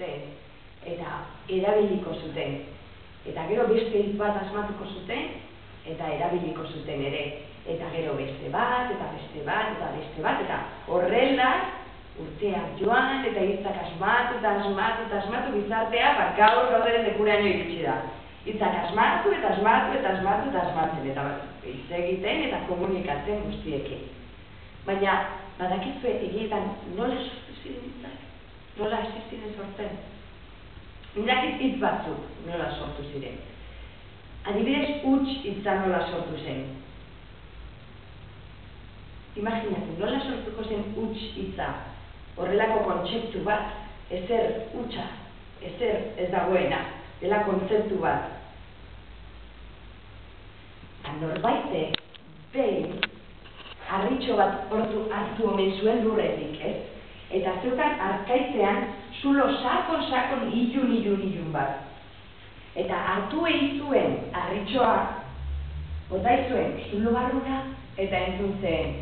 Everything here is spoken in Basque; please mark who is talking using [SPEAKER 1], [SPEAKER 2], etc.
[SPEAKER 1] zuten, eta erabiliko zuten. Eta gero beste hitz bat asmatuko zuten, eta erabiliko zuten ere. Eta gero beste bat, eta beste bat, eta beste bat, eta horrela urteak joan, eta hitzak asmatu, eta asmatu, eta asmatu, bizartea, gaur gauderen lekuraino iritsi da. Hitzak asmatu, eta asmatu, eta asmatu, eta asmatzen, eta hitz egiten, eta komunikatzen guztiekin. Baina, badakizue egietan nola sortu ziren hitzak? Nola hasi ziren sortzen? Mirakit hitz batzuk nola sortu ziren. Adibidez, huts hitza nola sortu zen. Imaginatu, nola sortuko zen huts hitza? Horrelako kontzeptu bat, ezer hutsa, ezer ez dagoena, dela kontzeptu bat. Norbaitek behin harritxo bat hartu omen zuen lurretik, ez? Eta zeukan arkaitzean zulo sakon ilun bat. Eta hartu egin zuen harritxoa, bota zuen zulo barrura, eta entzun zen.